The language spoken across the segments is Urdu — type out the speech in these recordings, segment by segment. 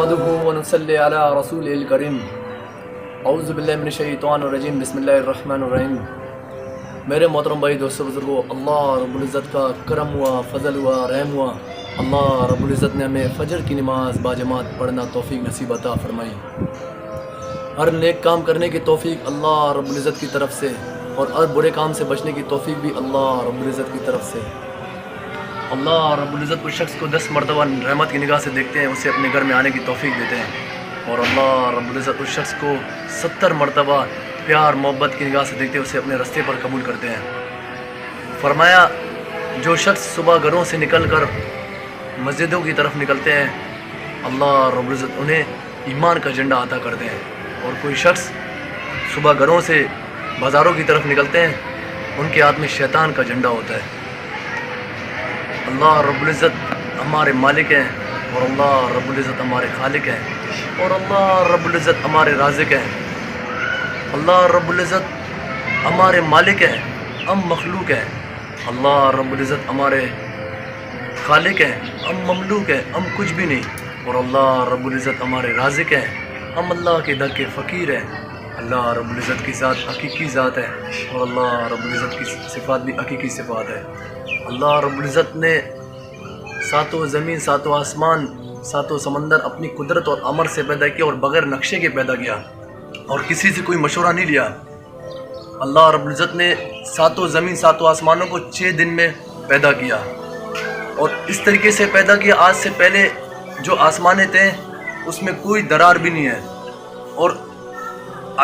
نحمده ونصلي على رسوله الكريم اعوذ باللہ من الشیطان الرجیم بسم اللہ الرحمن الرحیم۔ میرے محترم بھائی دوستو بزرگو، اللہ رب العزت کا کرم ہوا، فضل ہوا، رحم ہوا۔ اللہ رب العزت نے ہمیں فجر کی نماز باجماعت پڑھنا توفیق نصیب عطا فرمائی۔ ہر نیک کام کرنے کی توفیق اللہ رب العزت کی طرف سے، اور ہر برے کام سے بچنے کی توفیق بھی اللہ رب العزت کی طرف سے۔ اللہ رب العزت کو شخص کو 10 مرتبہ رحمت کی نگاہ سے دیکھتے ہیں، اسے اپنے گھر میں آنے کی توفیق دیتے ہیں، اور اللہ رب العزت اس شخص کو 70 مرتبہ پیار محبت کی نگاہ سے دیکھتے ہیں، اسے اپنے راستے پر قبول کرتے ہیں۔ فرمایا جو شخص صبح گھروں سے نکل کر مسجدوں کی طرف نکلتے ہیں، اللہ رب العزت انہیں ایمان کا جھنڈا عطا کرتے ہیں، اور کوئی شخص صبح گھروں سے بازاروں کی طرف نکلتے ہیں، ان کے ہاتھ میں شیطان کا جھنڈا ہوتا ہے۔ اللہ رب العزت ہمارے مالک ہیں، اور اللہ رب العزت ہمارے خالق ہیں، اور اللہ رب العزت ہمارے رازق ہیں۔ اللہ رب العزت ہمارے مالک ہیں، ہم مخلوق ہیں۔ اللہ رب العزت ہمارے خالق ہیں، ہم مملوک ہیں، ہم کچھ بھی نہیں۔ اور اللہ رب العزت ہمارے رازق ہیں، ہم اللہ کے در کے فقیر ہیں۔ اللہ رب العزت کی ذات حقیقی ذات ہے، اور اللہ رب العزت کی صفات بھی حقیقی صفات ہے۔ اللہ رب العزت نے ساتوں زمین، ساتوں آسمان، ساتوں سمندر اپنی قدرت اور امر سے پیدا کیا، اور بغیر نقشے کے پیدا کیا، اور کسی سے کوئی مشورہ نہیں لیا۔ اللہ رب العزت نے ساتوں زمین، ساتوں آسمانوں کو 6 دن میں پیدا کیا، اور اس طریقے سے پیدا کیا آج سے پہلے جو آسمانیں تھے اس میں کوئی درار بھی نہیں ہے، اور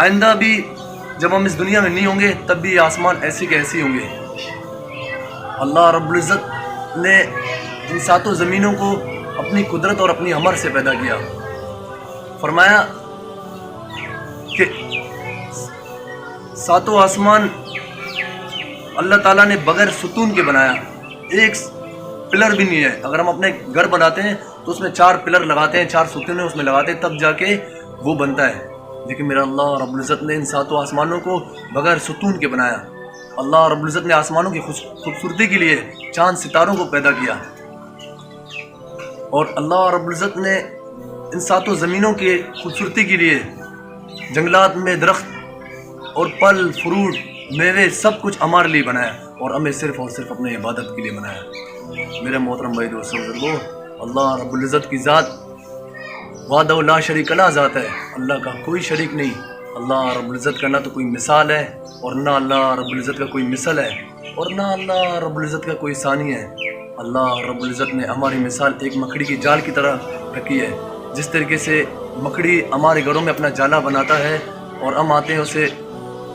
آئندہ بھی جب ہم اس دنیا میں نہیں ہوں گے تب بھی یہ آسمان ایسے کے ایسے ہوں گے۔ اللہ رب العزت نے ان ساتوں زمینوں کو اپنی قدرت اور اپنی امر سے پیدا کیا۔ فرمایا کہ ساتوں آسمان اللہ تعالیٰ نے بغیر ستون کے بنایا، ایک پلر بھی نہیں ہے۔ اگر ہم اپنے گھر بناتے ہیں تو اس میں 4 پلر لگاتے ہیں، 4 ستونیں اس میں لگاتے ہیں، تب جا کے وہ بنتا ہے۔ لیکن میرا اللہ رب العزت نے ان ساتوں آسمانوں کو بغیر ستون کے بنایا۔ اللہ رب العزت نے آسمانوں کی خوبصورتی کے لیے چاند ستاروں کو پیدا کیا، اور اللہ رب العزت نے ان ساتوں زمینوں کی خوبصورتی کے لیے جنگلات میں درخت اور پھل فروٹ میوے سب کچھ ہمارے لیے بنایا، اور ہمیں صرف اور صرف اپنے عبادت کے لیے بنایا۔ میرے محترم بھائی دوستو بزرگو، اللہ رب العزت کی ذات وحدہ لا شریک لا ذات ہے، اللہ کا کوئی شریک نہیں۔ اللہ رب العزت کا نہ تو کوئی مثال ہے، اور نہ اللہ رب العزت کا کوئی مثل ہے، اور نہ اللہ رب العزت کا کوئی ثانی ہے۔ اللہ رب العزت نے ہماری مثال ایک مکڑی کی جال کی طرح رکھی ہے۔ جس طریقے سے مکڑی ہمارے گھروں میں اپنا جالا بناتا ہے، اور ہم آتے ہیں اسے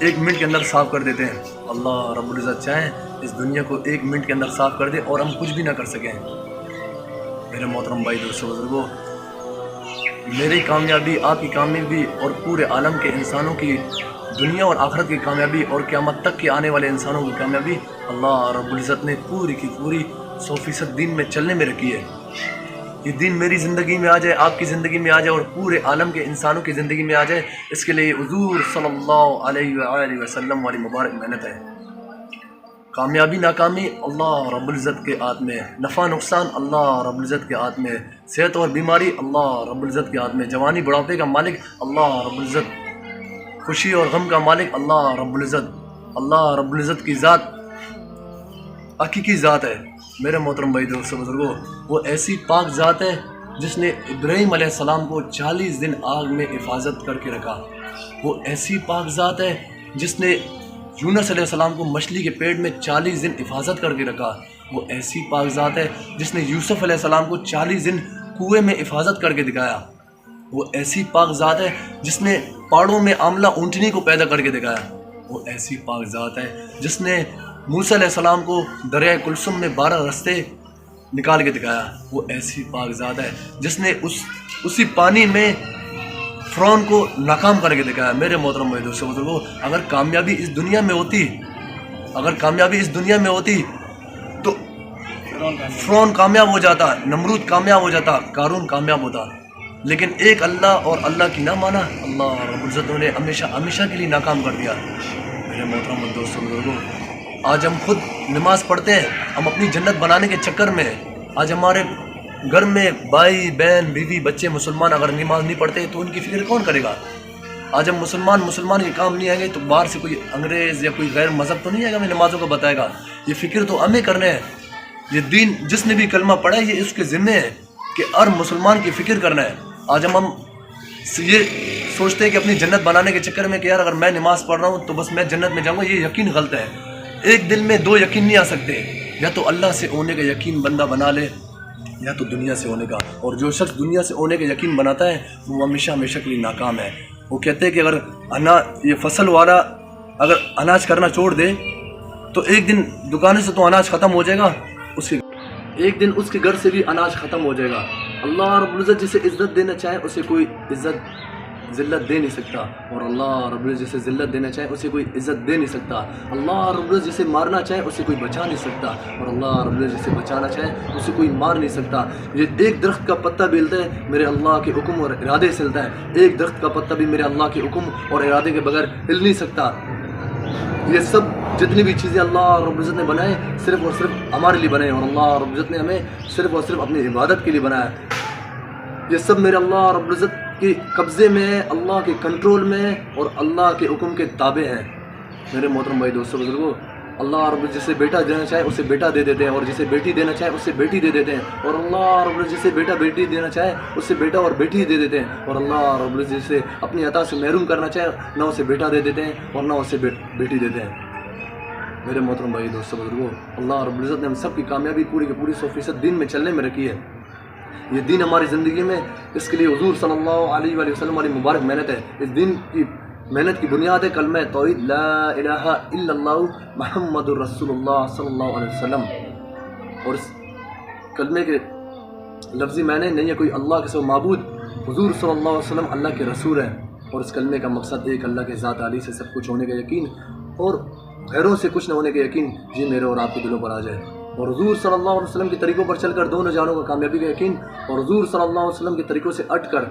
1 منٹ کے اندر صاف کر دیتے ہیں، اللہ رب العزت چاہیں اس دنیا کو 1 منٹ کے اندر صاف کر دے اور ہم کچھ بھی نہ کر سکیں۔ میرے محترم بھائی دوستو بزرگو، میری کامیابی، آپ کی کامیابی، اور پورے عالم کے انسانوں کی دنیا اور آخرت کی کامیابی، اور قیامت تک کے آنے والے انسانوں کی کامیابی اللہ رب العزت نے پوری کی پوری 100% دین میں چلنے میں رکھی ہے۔ یہ دین میری زندگی میں آ جائے، آپ کی زندگی میں آ جائے، اور پورے عالم کے انسانوں کی زندگی میں آ جائے، اس کے لیے حضور صلی اللہ علیہ وآلہ وسلم والی مبارک محنت ہے۔ کامیابی ناکامی اللہ رب العزت کے ہاتھ میں، نفع نقصان اللہ رب العزت کے ہاتھ میں، صحت اور بیماری اللہ رب العزت کے ہاتھ میں، جوانی بڑھاپے کا مالک اللہ رب العزت، خوشی اور غم کا مالک اللہ رب العزت۔ اللہ رب العزت کی ذات حقیقی ذات ہے۔ میرے محترم بھائی دوستو بزرگو، وہ ایسی پاک ذات ہے جس نے ابراہیم علیہ السلام کو 40 دن آگ میں حفاظت کر کے رکھا۔ وہ ایسی پاک ذات ہے جس نے یونس علیہ السلام کو مچھلی کے پیٹ میں 40 دن حفاظت کر کے رکھا۔ وہ ایسی پاک ذات ہے جس نے یوسف علیہ السلام کو 40 دن کنویں میں حفاظت کر کے دکھایا۔ وہ ایسی پاک ذات ہے جس نے پہاڑوں میں آملہ اونٹنی کو پیدا کر کے دکھایا۔ وہ ایسی پاک ذات ہے جس نے موسیٰ علیہ السلام کو دریائے کلثم میں 12 رستے نکال کے دکھایا۔ وہ ایسی پاک ذات ہے جس نے اسی پانی میں فرعون کو ناکام کر کے دکھایا۔ میرے محترم بھائی دوستو بزرگو، اگر کامیابی اس دنیا میں ہوتی تو فرعون کامیاب ہو جاتا، نمرود کامیاب ہو جاتا، قارون کامیاب ہوتا، لیکن ایک اللہ اور اللہ کی نہ مانا، اللہ رب العزت نے ہمیشہ کے لیے ناکام کر دیا۔ میرے محترم دوستو بزرگو، آج ہم خود نماز پڑھتے ہیں، ہم اپنی جنت بنانے کے چکر میں آج ہمارے گھر میں بھائی بہن بیوی بچے مسلمان اگر نماز نہیں پڑھتے تو ان کی فکر کون کرے گا؟ آج ہم مسلمان کے کام نہیں آئیں گے تو باہر سے کوئی انگریز یا کوئی غیر مذہب تو نہیں آئے گا ہمیں نمازوں کو بتائے گا. یہ فکر تو ہمیں کرنے ہیں. یہ دین جس نے بھی کلمہ پڑھا ہے یہ اس کے ذمے ہے کہ ہر مسلمان کی فکر کرنا ہے. آج ہم یہ سوچتے ہیں کہ اپنی جنت بنانے کے چکر میں کہ یار اگر میں نماز پڑھ رہا ہوں تو بس میں جنت میں جاؤں گا. یہ یقین غلط ہے. ایک دل میں دو یقین نہیں آ سکتے. یا تو اللہ سے ہونے کا یقین بندہ بنا لے یا تو دنیا سے ہونے کا. اور جو شخص دنیا سے ہونے کا یقین بناتا ہے وہ ہمیشہ ہمیشہ کے لیے ناکام ہے. وہ کہتے ہیں کہ اگر یہ فصل والا اگر اناج کرنا چھوڑ دے تو ایک دن دکانوں سے تو اناج ختم ہو جائے گا, ایک دن اس کے گھر سے بھی اناج ختم ہو جائے گا. اللہ رب العزت جسے عزت دینا چاہے اسے کوئی ذلت دے نہیں سکتا, اور اللہ رب العزت جسے ذلت دینا چاہے اسے کوئی عزت دے نہیں سکتا. اللہ رب العزت جسے مارنا چاہے اسے کوئی بچا نہیں سکتا, اور اللہ رب العزت جسے بچانا چاہے اسے کوئی مار نہیں سکتا. یہ ایک درخت کا پتہ بھی ہلتا ہے میرے اللہ کے حکم اور ارادے سے ہلتا ہے. ایک درخت کا پتہ بھی میرے اللہ کے حکم اور ارادے کے بغیر ہل نہیں سکتا. یہ سب جتنی بھی چیزیں اللہ رب العزت نے بنائے صرف اور صرف ہمارے لیے بنائے, اور اللہ رب العزت نے ہمیں صرف اور صرف اپنی عبادت کے لیے بنایا. یہ سب میرے اللہ رب العزت کے قبضے میں ہے, اللہ کے کنٹرول میں ہے, اور اللہ کے حکم کے تابع ہیں. میرے محترم بھائی دوستوں بزرگوں, اللہ رب العزت جسے بیٹا دینا چاہے اسے بیٹا دے دیتے ہیں, اور جسے بیٹی دینا چاہے اسے بیٹی دے دیتے ہیں. اور اللہ رب العزت جسے بیٹا بیٹی دینا چاہے اسے بیٹا اور بیٹی دے دیتے ہیں. اور اللہ رب العزت جسے اپنی عطا سے محروم کرنا چاہے نہ اسے بیٹا دے دیتے ہیں اور نہ اسے بیٹی دیتے ہیں. میرے محترم بھائی دوستوں بزرگوں, اللہ رب العزت نے ہم سب کی کامیابی پوری کی پوری 100% دین میں چلنے میں رکھی ہے. یہ دین ہماری زندگی میں اس کے لیے حضور صلی اللہ علیہ وآلہ وسلم والی مبارک محنت ہے. اس دین کی محنت کی بنیاد ہے کلمہ توحید لا الہ الا اللہ محمد الرسول اللہ صلی اللہ علیہ وسلم. اور اس کلمے کے لفظی معنی نہیں ہے کوئی اللہ کے سوا معبود, حضور صلی اللہ علیہ وسلم اللہ کے رسول ہیں. اور اس کلمے کا مقصد ایک اللہ کے ذات عالی سے سب کچھ ہونے کا یقین اور غیروں سے کچھ نہ ہونے کا یقین یہ میرے اور آپ کے دلوں پر آ جائے. اور حضور صلی اللہ علیہ وسلم کے طریقوں پر چل کر دونوں جانوں کا کامیابی کا یقین, اور حضور صلی اللہ علیہ وسلم کے طریقوں سے ہٹ کر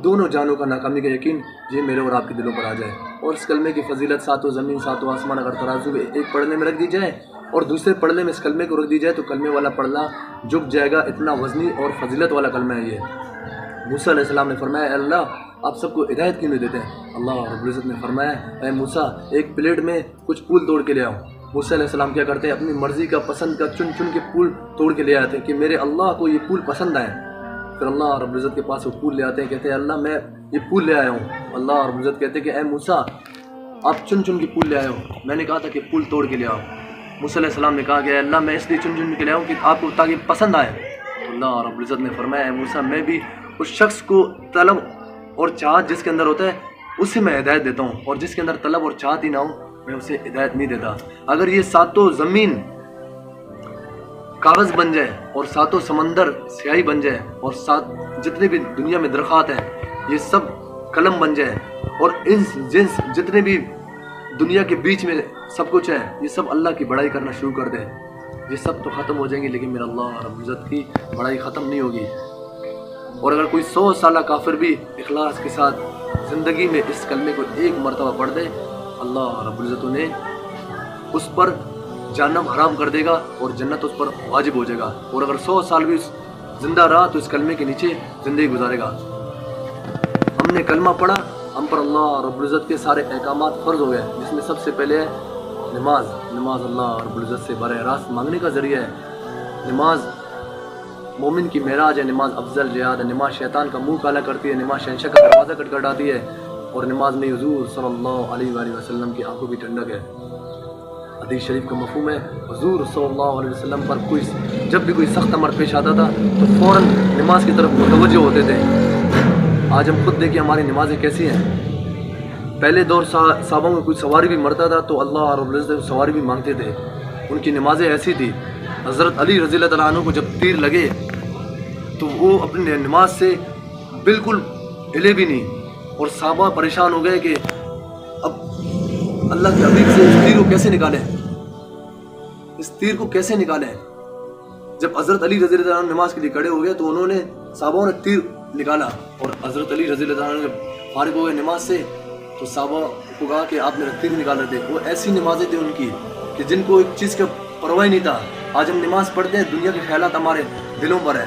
دونوں جانوں کا ناکامی کا یقین یہ میرے اور آپ کے دلوں پر آ جائے. اور اس کلمے کی فضیلت ساتوں زمین ساتوں آسمان اگر ترازو میں ایک پڑھنے میں رکھ دی جائے اور دوسرے پڑھنے میں اس کلمے کو رکھ دی جائے تو کلمے والا پڑھنا جھک جائے گا. اتنا وزنی اور فضیلت والا کلمہ ہے یہ. موسیٰ علیہ السلام نے فرمایا اے اللہ آپ سب کو ہدایت کیوں نہیں دیتے ہیں؟ اللہ رب العزت نے فرمایا اے موسیٰ ایک پلیٹ میں کچھ پھول توڑ کے لے آؤ. موسیٰ علیہ السلام کیا کرتے ہیں اپنی مرضی کا پسند کا چن چن کے پھول توڑ کے لے آتے ہیں کہ میرے اللہ کو یہ پھول پسند آئے. پھر اللہ رب العزت کے پاس وہ پھول لے آتے ہیں, کہتے ہیں اللہ میں یہ پھول لے آیا ہوں. اللہ رب العزت کہتے ہیں کہ اے موسیٰ آپ چن چن کے پھول لے آئے ہو, میں نے کہا تھا کہ پھول توڑ کے لے آؤ. موسیٰ علیہ السلام نے کہا کہ اے اللہ میں اس لیے چن چن کے لے آؤں کہ آپ کو تاکہ پسند آئے. تو اللہ رب العزت نے فرمایا اے موسیٰ میں بھی اس شخص کو طلب اور چاہت جس کے اندر ہوتا ہے اسے میں ہدایت دیتا ہوں, اور جس کے اندر طلب اور چاہت ہی نہ ہو میں اسے ہدایت نہیں دیتا. اگر یہ ساتوں زمین کاغذ بن جائے اور ساتوں سمندر سیاہی بن جائے اور جتنے بھی دنیا میں درخت ہیں یہ سب قلم بن جائے اور انس جنس جتنے بھی دنیا کے بیچ میں سب کچھ ہے یہ سب اللہ کی بڑائی کرنا شروع کر دیں, یہ سب تو ختم ہو جائیں گے لیکن میرا اللہ رب العزت کی بڑائی ختم نہیں ہوگی. اور اگر کوئی 100 سالہ کافر بھی اخلاص کے ساتھ زندگی میں اس کلمے کو ایک مرتبہ پڑھ دے اللہ رب العزت انہیں اس پر جہنم حرام کر دے گا اور جنت اس پر واجب ہو جائے گا. اور اگر 100 سال بھی زندہ رہا تو اس کلمے کے نیچے زندگی گزارے گا. ہم نے کلمہ پڑھا, ہم پر اللہ رب العزت کے سارے احکامات فرض ہو گئے جس میں سب سے پہلے ہے نماز. نماز اللہ رب العزت سے براہ راست مانگنے کا ذریعہ ہے. نماز مومن کی معراج ہے, نماز افضل جہاد ہے, نماز شیطان کا منہ کالا کرتی ہے, نماز شہنشاہ کا دروازہ کٹکھٹاتی ہے, اور نماز میں حضور صلی اللہ علیہ وآلہ وسلم کی آنکھوں کی ٹھنڈک ہے. حدیث شریف کا مفہوم ہے حضور صلی اللہ علیہ وسلم پر جب بھی کوئی سخت امر پیش آتا تھا تو فوراً نماز کی طرف متوجہ ہوتے تھے. آج ہم خود دیکھیں ہماری نمازیں کیسی ہیں. پہلے دور صحابہ میں کوئی سواری بھی مرتا تھا تو اللہ رب العزت سواری بھی مانگتے تھے, ان کی نمازیں ایسی تھی. حضرت علی رضی اللہ تعالیٰ عنہ کو جب تیر لگے تو وہ اپنی نماز سے بالکل ہلے بھی نہیں, اور صحابہ پریشان ہو گئے کہ اب اللہ کے حبیب سے اس تیر کو کیسے نکالیں, اس تیر کو کیسے نکالیں. جب حضرت علی رضی اللہ عنہ نماز کے لیے کھڑے ہو گئے تو انہوں نے صحابہ نے تیر نکالا, اور حضرت علی رضی اللہ عنہ جب فارغ ہو گئے نماز سے تو صحابہ کو کہا کہ آپ میرا تیر نکال رہے تھے. وہ ایسی نمازیں تھیں ان کی کہ جن کو ایک چیز کا پرواہ نہیں تھا. آج ہم نماز پڑھتے ہیں دنیا کے خیالات ہمارے دلوں پر ہے,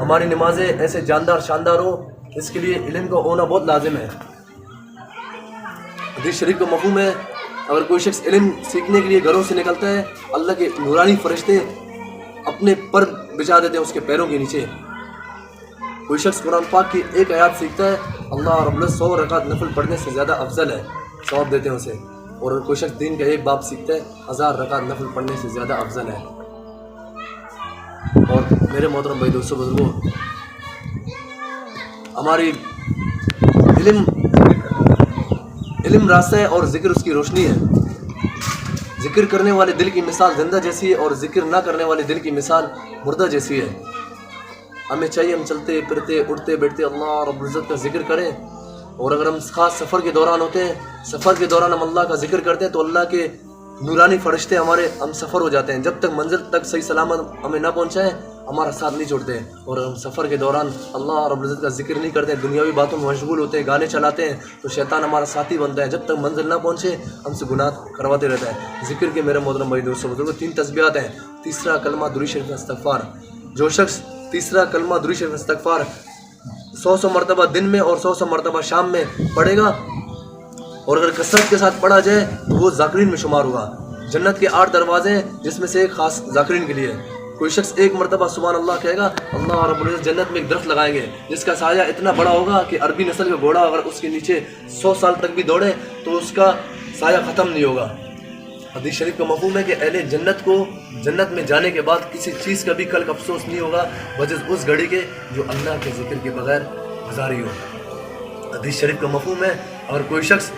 ہماری نمازیں ایسے جاندار شاندار ہوں، اس کے لیے علم کا ہونا بہت لازم ہے۔ حدیث شریف کا مفہوم ہے اگر کوئی شخص علم سیکھنے کے لیے گھروں سے نکلتا ہے، اللہ کے نورانی فرشتے اپنے پر بچھا دیتے ہیں اس کے پیروں کے نیچے۔ کوئی شخص قرآن پاک کی ایک آیات سیکھتا ہے، اللہ رب العزت 100 رکعت نفل پڑھنے سے زیادہ افضل ہے، ثواب دیتے ہیں اسے۔ اور کوئی شخص دین کا ایک باب سیکھتا ہے، 1000 رکعت نفل پڑھنے سے زیادہ افضل ہے۔ اور میرے محترم بھائی دوستوں بزرگوں، ہماری علم راستہ ہے اور ذکر اس کی روشنی ہے۔ ذکر کرنے والے دل کی مثال زندہ جیسی ہے اور ذکر نہ کرنے والے دل کی مثال مردہ جیسی ہے۔ ہمیں چاہیے ہم چلتے پھرتے اٹھتے بیٹھتے اللہ رب العزت کا ذکر کریں، اور اگر ہم خاص سفر کے دوران ہوتے ہیں، سفر کے دوران ہم اللہ کا ذکر کرتے ہیں تو اللہ کے نورانی فرشتے ہم سفر ہو جاتے ہیں۔ جب تک منزل تک صحیح سلامت ہمیں نہ پہنچائیں ہمارا ساتھ نہیں چھوڑتے ہیں، اور ہم سفر کے دوران اللہ رب العزت کا ذکر نہیں کرتے ہیں، دنیاوی باتوں میں مشغول ہوتے ہیں، گانے چلاتے ہیں، تو شیطان ہمارا ساتھی بنتا ہے، جب تک منزل نہ پہنچے ہم سے گناہ کرواتے رہتا ہے۔ ذکر کے میرے محترم بھائی دوستوں بزرگوں 3 تسبیحات ہیں۔ تیسرا کلمہ درود شریف استغفار، جو شخص تیسرا کلمہ درود شریف استغفار 100 مرتبہ دن میں اور 100 مرتبہ شام میں پڑھے گا، اور اگر کثرت کے ساتھ پڑھا جائے تو وہ ذاکرین میں شمار ہوگا۔ جنت کے 8 دروازے ہیں جس میں سے ایک خاص ذاکرین کے لیے ہے۔ کوئی شخص 1 مرتبہ سبحان اللہ کہے گا، اللہ رب العزت جنت میں ایک درخت لگائیں گے جس کا سایہ اتنا بڑا ہوگا کہ عربی نسل کا گھوڑا اگر اس کے نیچے 100 سال تک بھی دوڑے تو اس کا سایہ ختم نہیں ہوگا۔ حدیث شریف کا مفہوم ہے کہ اہل جنت کو جنت میں جانے کے بعد کسی چیز کا بھی کل افسوس نہیں ہوگا بجز اس گھڑی کے جو اللہ کے ذکر کے بغیر گزاری ہو۔ حدیث شریف کا مفہوم ہے اگر کوئی شخص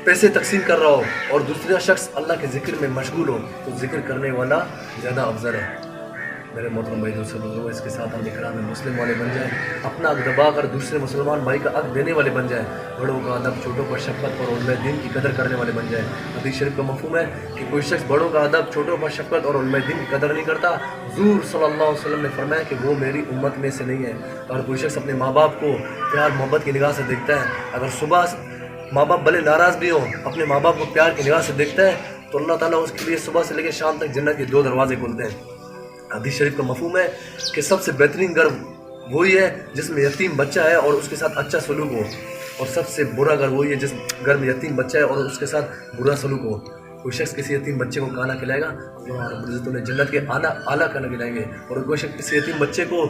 پیسے تقسیم کر رہا ہو اور دوسرا شخص اللہ کے ذکر میں مشغول ہو تو ذکر کرنے والا زیادہ افضل ہے۔ میرے محترم بھائی دوستوں بزرگوں، اس کے ساتھ ہم اکرام مسلم والے بن جائیں، اپنا حق دبا کر دوسرے مسلمان بھائی کا حق دینے والے بن جائیں، بڑوں کا ادب، چھوٹوں پر شفقت اور علماء دین کی قدر کرنے والے بن جائیں۔ حدیث شریف کا مفہوم ہے کہ کوئی شخص بڑوں کا ادب، چھوٹوں پر شفقت اور علماء دین کی قدر نہیں کرتا، حضور صلی اللہ علیہ وسلم نے فرمایا کہ وہ میری امت میں سے نہیں ہے۔ اور کوئی شخص اپنے ماں باپ کو پیار محبت کی نگاہ سے دیکھتا ہے، اگر صبح ماں باپ بھلے ناراض بھی ہوں اپنے ماں باپ کو پیار کی نگاہ سے دیکھتا ہے تو اللہ تعالیٰ اس کے لیے صبح سے لے کے شام تک جنت کے 2 دروازے کھولتے ہیں۔ حدیث شریف کا مفہوم ہے کہ سب سے بہترین گھر وہی ہے جس میں یتیم بچہ ہے اور اس کے ساتھ اچھا سلوک ہو، اور سب سے برا گھر وہی ہے جس گھر میں یتیم بچہ ہے اور اس کے ساتھ برا سلوک ہو۔ کوئی شخص کسی یتیم بچے کو کھانا کھلائے گا، اللہ رب العزت انہیں جنت کے اعلیٰ کھانا کھلائیں گے، اور کوئی شخص کسی یتیم بچے کو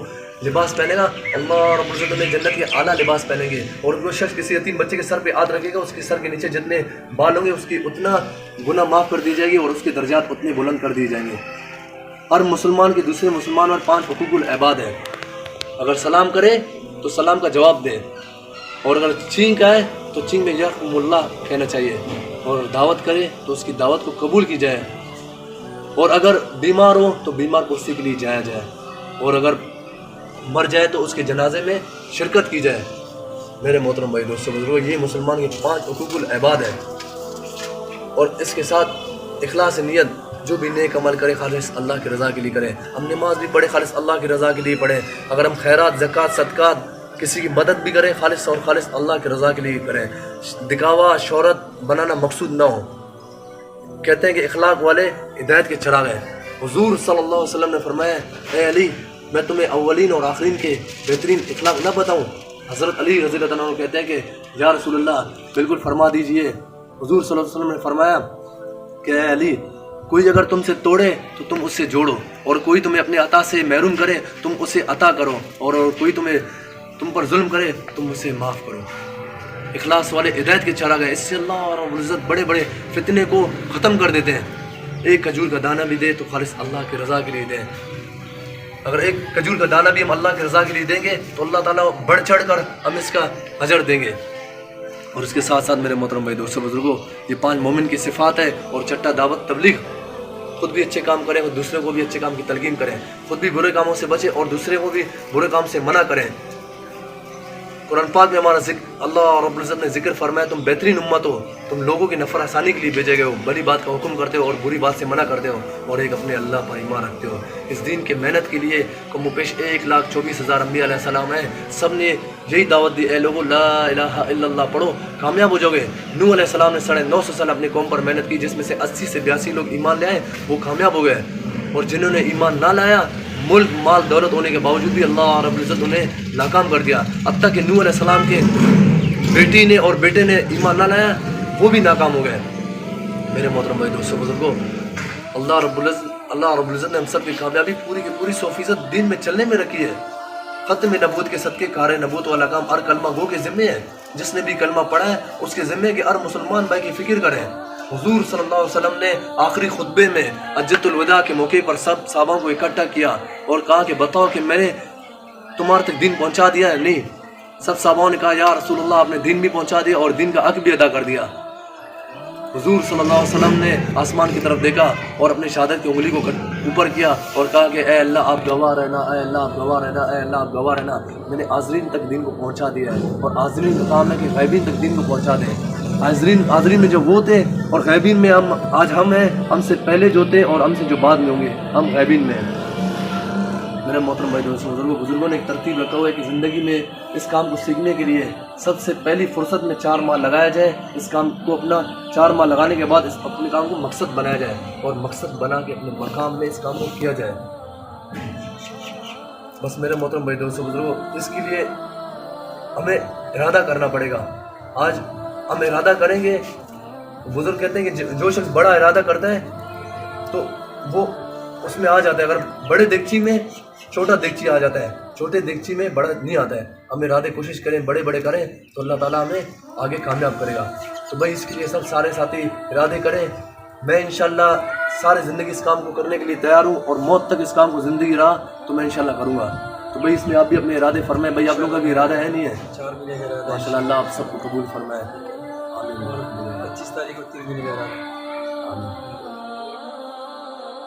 لباس پہنے گا، اللہ رب العزت انہیں جنت کے اعلیٰ لباس پہنیں گے، اور کوئی شخص کسی یتیم بچے کے سر پہ ہاتھ رکھے گا، اس کے سر کے نیچے جتنے بال ہوں گے اس کی اتنا گناہ معاف کر دی جائے گی اور اس کے درجات اتنے بلند کر دیے جائیں گے۔ ہر مسلمان کے دوسرے مسلمان اور 5 حقوق العباد ہیں۔ اگر سلام کرے تو سلام کا جواب دیں، اور اگر چھینک آئے تو چھینک میں یرحم اللہ کہنا چاہیے، اور دعوت کرے تو اس کی دعوت کو قبول کی جائے، اور اگر بیمار ہو تو بیمار کرسی کے لیے جایا جائے، اور اگر مر جائے تو اس کے جنازے میں شرکت کی جائے۔ میرے محترم بھائی دوستوں بزرگوں، یہ مسلمان کے 5 حقوق العباد ہیں، اور اس کے ساتھ اخلاص نیت، جو بھی نیک عمل کرے خالص اللہ کی رضا کے لیے کرے۔ ہم نماز بھی پڑھے خالص اللہ کی رضا کے لیے پڑھیں، اگر ہم خیرات، زکوٰۃ، صدقات، کسی کی مدد بھی کریں خالص اور خالص اللہ کی رضا کے لیے کریں، دکھاوا شہرت بنانا مقصود نہ ہو۔ کہتے ہیں کہ اخلاق والے ہدایت کے چراغ ہیں۔ حضور صلی اللہ علیہ وسلم نے فرمایا، اے علی میں تمہیں اولین اور آخرین کے بہترین اخلاق نہ بتاؤں؟ حضرت علی رضی اللہ عنہ کہتے ہیں کہ یا رسول اللہ بالکل فرما دیجئے۔ حضور صلی اللہ علیہ وسلم نے فرمایا کہ اے علی کوئی اگر تم سے توڑے تو تم اس سے جوڑو، اور کوئی تمہیں اپنے عطا سے محروم کرے تم اسے عطا کرو، اور کوئی تم پر ظلم کرے تم اسے معاف کرو۔ اخلاص والے ہدایت کے چراغ ہیں، اس سے اللہ رب العزت بڑے بڑے فتنے کو ختم کر دیتے ہیں۔ ایک کھجور کا دانہ بھی دے تو خالص اللہ کی رضا کے لیے دیں۔ اگر ایک کھجور کا دانہ بھی ہم اللہ کی رضا کے لیے دیں گے تو اللہ تعالیٰ بڑھ چڑھ کر ہم اس کا اجر دیں گے۔ اور اس کے ساتھ ساتھ میرے محترم بھائی دوستوں بزرگوں، یہ 5 مومن کی صفات ہے، اور چھٹا دعوت تبلیغ۔ خود بھی اچھے کام کریں اور دوسرے کو بھی اچھے کام کی تلقین کریں، خود بھی برے کاموں سے بچیں اور دوسرے کو بھی برے کام سے منع کریں۔ قرآن پاک میں ہمارا ذکر اللہ رب العزت نے ذکر فرمایا، تم بہترین امت ہو، تم لوگوں کی نفر آسانی کے لیے بھیجے گئے ہو، بڑی بات کا حکم کرتے ہو اور بری بات سے منع کرتے ہو، اور ایک اپنے اللہ پر ایمان رکھتے ہو۔ اس دین کے محنت کے لیے کم و بیش 1,24,000 انبیاء علیہ السلام ہیں، سب نے یہی دعوت دی، اے لوگوں لا الہ الا اللہ پڑھو کامیاب ہو جاؤ گے۔ نوح علیہ السلام نے 950 سال اپنی قوم پر محنت کی، جس میں سے 80 سے 82 لوگ ایمان لے آئے، وہ کامیاب ہو گئے، اور جنہوں نے ایمان نہ لایا ملک مال دولت ہونے کے باوجود بھی اللہ رب العزت انہیں ناکام کر دیا. حتیٰ کہ نوح علیہ السلام کے بیٹی نے اور بیٹے نے ایمان نہ لایا، وہ بھی ناکام ہو گئے. میرے محترم بھائی دوستوں بزرگوں، اللہ رب العزت نے ہم سب کی کامیابی پوری کی پوری 100% دین میں چلنے میں رکھی ہے. ختم نبوت کے صدقے کار نبوت والا کام ہر کلمہ گو کے ذمے ہے. جس نے بھی کلمہ پڑھا ہے اس کے ذمے کہ ہر مسلمان بھائی کی فکر کریں. حضور صلی اللہ علیہ وسلم نے آخری خطبے میں حجۃ الوداع کے موقع پر سب صحابہ کو اکٹھا کیا اور کہا کہ بتاؤ کہ میں نے تمہارے تک دین پہنچا دیا ہے؟ نہیں. سب صحابہ نے کہا یا رسول اللہ آپ نے دین بھی پہنچا دیا اور دین کا حق بھی ادا کر دیا. حضور صلی اللہ علیہ وسلم نے آسمان کی طرف دیکھا اور اپنی شہادت کی انگلی کو اوپر کیا اور کہا کہ اے اللہ آپ گواہ رہنا، اے اللہ آپ گواہ رہنا، اے اللہ آپ گواہ رہنا، میں نے حاضرین تک دین کو پہنچا دیا ہے. اور حاضرین کا کام ہے کہ غیبین تک دین کو پہنچا دیں. حاضرین میں جو وہ تھے اور غیبین میں آج ہم ہیں. ہم سے پہلے جو تھے اور ہم سے جو بعد میں ہوں گے، ہم غیبین میں ہیں. میرے محترم بھائی دوستوں بزرگوں نے ایک ترتیب رکھا ہوا ہے کہ زندگی میں اس کام کو سیکھنے کے لیے سب سے پہلی فرصت میں 4 ماہ لگایا جائے. اس کام کو اپنا 4 ماہ لگانے کے بعد اپنے کام کو مقصد بنایا جائے اور مقصد بنا کے اپنے مقام میں اس کام کو کیا جائے. بس میرے محترم بھائی دوستوں بزرگوں، اس کے لیے ہمیں ارادہ کرنا پڑے گا. آج ہم ارادہ کریں گے. بزرگ کہتے ہیں کہ جو شخص بڑا ارادہ کرتا ہے تو وہ اس میں آ جاتا ہے. اگر بڑے دیگچی میں چھوٹا دیگچی آ جاتا ہے، چھوٹے دیگچی میں بڑا نہیں آتا ہے. ہم ارادے کوشش کریں، بڑے بڑے کریں تو اللہ تعالیٰ ہمیں آگے کامیاب کرے گا. تو بھائی اس کے لیے سب سارے ساتھی ارادے کریں. میں انشاءاللہ سارے زندگی اس کام کو کرنے کے لیے تیار ہوں اور موت تک اس کام کو زندگی رہا تو میں انشاءاللہ کروں گا. تو بھائی اس میں آپ بھی اپنے ارادے فرمائیں. بھائی آپ لوگوں کا بھی ارادہ ہے نہیں ہے؟ 4 مہینے کا ارادہ. ماشاءاللہ اللہ آپ سب کو قبول فرمائے. آمین. 25 تاریخ کو 3 مہینے کا ارادہ. آمین.